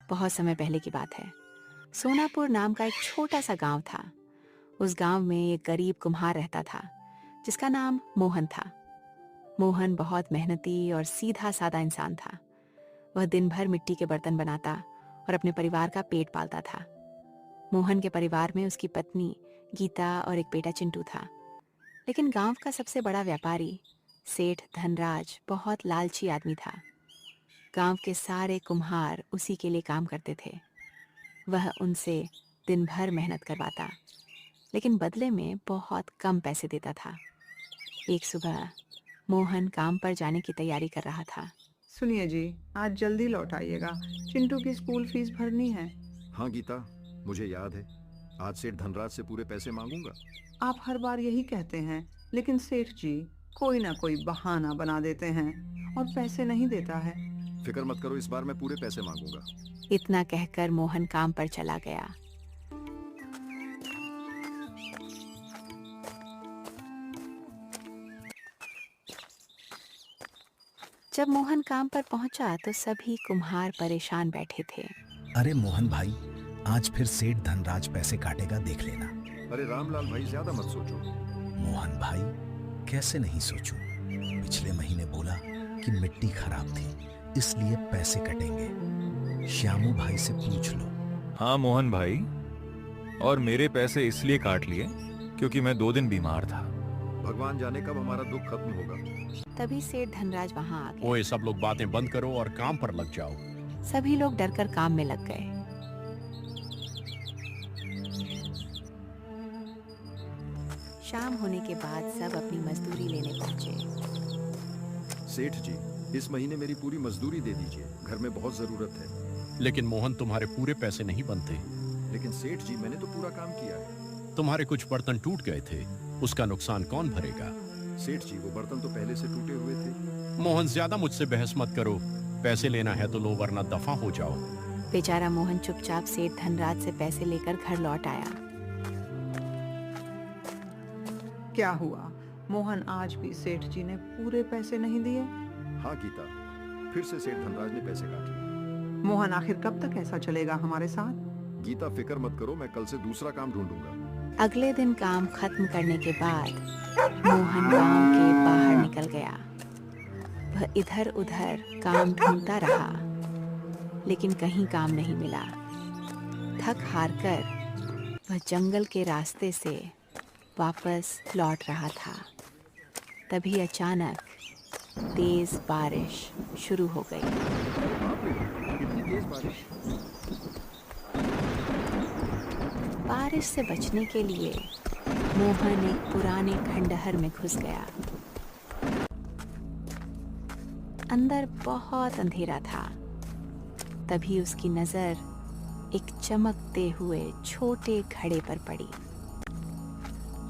बहुत समय पहले की बात है। सोनापुर नाम का एक छोटा सा गांव था। उस गांव में एक गरीब कुम्हार रहता था जिसका नाम मोहन था। मोहन बहुत मेहनती और सीधा साधा इंसान था। वह दिन भर मिट्टी के बर्तन बनाता और अपने परिवार का पेट पालता था। मोहन के परिवार में उसकी पत्नी गीता और एक बेटा चिंटू था। लेकिन गांव का सबसे बड़ा व्यापारी सेठ धनराज बहुत लालची आदमी था। गांव के सारे कुम्हार उसी के लिए काम करते थे। वह उनसे दिन भर मेहनत करवाता, लेकिन बदले में बहुत कम पैसे देता था। एक सुबह मोहन काम पर जाने की तैयारी कर रहा था। सुनिए जी, आज जल्दी लौट आइएगा। चिंटू की स्कूल फीस भरनी है। हाँ गीता, मुझे याद है। आज सेठ धनराज से पूरे पैसे मांगूंगा। आप हर बार यही कहते हैं, लेकिन सेठ जी कोई ना कोई बहाना बना देते हैं और पैसे नहीं देता है। फिक्र मत करो, इस बार मैं पूरे पैसे मांगूंगा। इतना कहकर मोहन काम पर चला गया। जब मोहन काम पर पहुंचा तो सभी कुम्हार परेशान बैठे थे। अरे मोहन भाई, आज फिर सेठ धनराज पैसे काटेगा, देख लेना। अरे रामलाल भाई, ज्यादा मत सोचो। मोहन भाई, कैसे नहीं सोचूं? पिछले महीने बोला कि मिट्टी खराब थी, इसलिए पैसे कटेंगे। श्यामू भाई से पूछ लो। हाँ मोहन भाई, और मेरे पैसे इसलिए काट लिए क्योंकि मैं 2 दिन बीमार था। भगवान जाने कब हमारा दुख खत्म होगा। तभी सेठ धनराज वहां आ गए। ओए, सब लोग बातें बंद करो और काम पर लग जाओ। सभी लोग डरकर काम में लग गए। शाम होने के बाद सब अपनी मजदूरी लेने पहुंचे। सेठ जी, इस महीने मेरी पूरी मजदूरी दे दीजिए, घर में बहुत जरूरत है। लेकिन मोहन, तुम्हारे पूरे पैसे नहीं बनते। लेकिन सेठ जी, मैंने तो पूरा काम किया है। तुम्हारे कुछ बर्तन टूट गए थे, उसका नुकसान कौन भरेगा? सेठ जी, वो बर्तन तो पहले से टूटे हुए थे। मोहन, ज्यादा मुझसे बहस मत करो। पैसे लेना है तो लो, वरना दफा हो जाओ। बेचारा मोहन चुपचाप सेठ धनराज से पैसे लेकर घर लौट आया। क्या हुआ मोहन, आज भी सेठ जी ने पूरे पैसे नहीं दिए? हाँ गीता, फिर से सेठ धनराज ने पैसे काट लिए। मोहन, आखिर कब तक ऐसा चलेगा हमारे साथ? गीता फिक्र मत करो, मैं कल से दूसरा काम ढूंढूंगा। अगले दिन काम खत्म करने के बाद मोहन गांव के बाहर निकल गया। वह इधर उधर काम ढूंढता रहा, लेकिन कहीं काम नहीं मिला। थक हार कर वह जंगल के रास्ते से वापस लौट रहा था। तभी अचानक तेज बारिश शुरू हो गई। इतनी तेज बारिश। बारिश से बचने के लिए मोहन एक पुराने खंडहर में घुस गया। अंदर बहुत अंधेरा था। तभी उसकी नजर एक चमकते हुए छोटे घड़े पर पड़ी।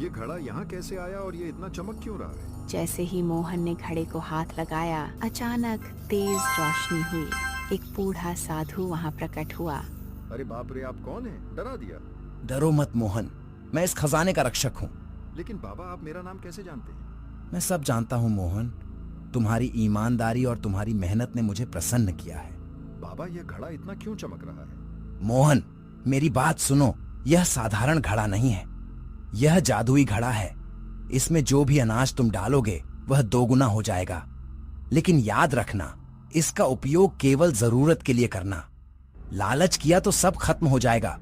ये घड़ा यहाँ कैसे आया और ये इतना चमक क्यों रहा है? जैसे ही मोहन ने घड़े को हाथ लगाया, अचानक तेज रोशनी हुई। एक बूढ़ा साधु वहां प्रकट हुआ। अरे बाप रे, आप कौन हैं? डरा दिया। डरो मत मोहन, मैं इस खजाने का रक्षक हूँ। लेकिन बाबा, आप मेरा नाम कैसे जानते हैं? मैं सब जानता हूँ मोहन। तुम्हारी ईमानदारी और तुम्हारी मेहनत ने मुझे प्रसन्न किया है। बाबा, यह घड़ा इतना क्यों चमक रहा है? मोहन, मेरी बात सुनो। यह साधारण घड़ा नहीं है, यह जादुई घड़ा है। इसमें जो भी अनाज तुम डालोगे वह दोगुना हो जाएगा। लेकिन याद रखना, इसका उपयोग केवल जरूरत के लिए करना। लालच किया तो सब खत्म हो जाएगा।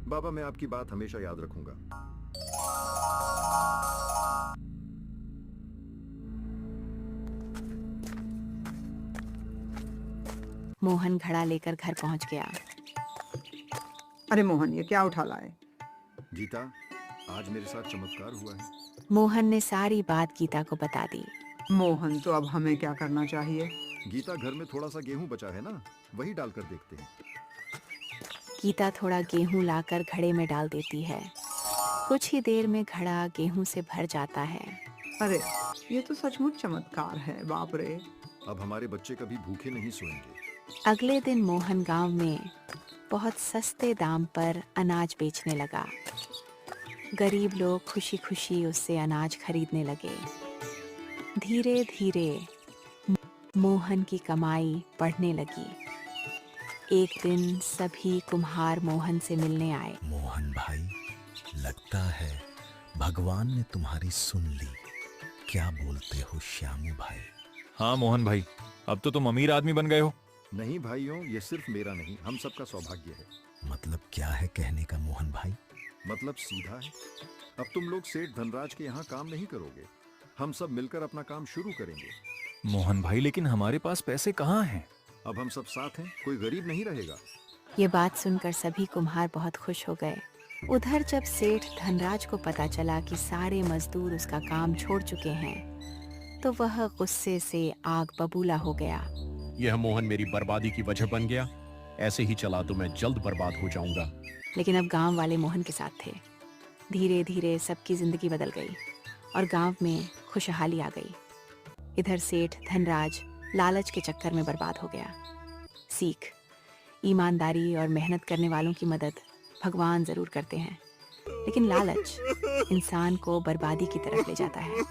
बाबा, मैं आपकी बात हमेशा याद रखूंगा। मोहन घड़ा लेकर घर पहुंच गया। अरे मोहन, ये क्या उठा लाए? गीता, आज मेरे साथ चमत्कार हुआ है। मोहन ने सारी बात गीता को बता दी। मोहन, तो अब हमें क्या करना चाहिए? गीता, घर में थोड़ा सा गेहूं बचा है ना, वही डालकर देखते हैं। गीता थोड़ा गेहूं लाकर घड़े में डाल देती है। कुछ ही देर में घड़ा गेहूं से भर जाता है। अरे, ये तो सचमुच चमत्कार है। बाप रे। अब हमारे बच्चे कभी भूखे नहीं सोएंगे। अगले दिन मोहन गांव में बहुत सस्ते दाम पर अनाज बेचने लगा। गरीब लोग खुशी खुशी उससे अनाज खरीदने लगे। धीरे धीरे मोहन की कमाई बढ़ने लगी। एक दिन सभी कुम्हार मोहन से मिलने आए। मोहन भाई, लगता है भगवान ने तुम्हारी सुन ली। क्या बोलते हो श्यामू भाई? हाँ मोहन भाई, अब तो तुम अमीर आदमी बन गए हो। नहीं भाइयों, ये सिर्फ मेरा नहीं, हम सबका सौभाग्य है। मतलब क्या है कहने का मोहन भाई? मतलब सीधा है, अब तुम लोग सेठ धनराज के यहाँ काम नहीं करोगे, हम सब मिलकर अपना काम शुरू करेंगे। मोहन भाई, लेकिन हमारे पास पैसे कहाँ हैं? अब हम सब साथ हैं, कोई गरीब नहीं रहेगा। ये बात सुनकर सभी कुम्हार बहुत खुश हो गए। उधर जब सेठ धनराज को पता चला कि सारे मजदूर उसका काम छोड़ चुके हैं, तो वह गुस्से से आग बबूला हो गया। यह मोहन मेरी बर्बादी की वजह बन गया। ऐसे ही चला तो मैं जल्द बर्बाद हो जाऊंगा। लेकिन अब गांव वाले मोहन के साथ थे। धीरे धीरे सबकी जिंदगी बदल गई और गांव में खुशहाली आ गई। इधर सेठ धनराज लालच के चक्कर में बर्बाद हो गया। सीख: ईमानदारी और मेहनत करने वालों की मदद भगवान जरूर करते हैं, लेकिन लालच इंसान को बर्बादी की तरफ ले जाता है।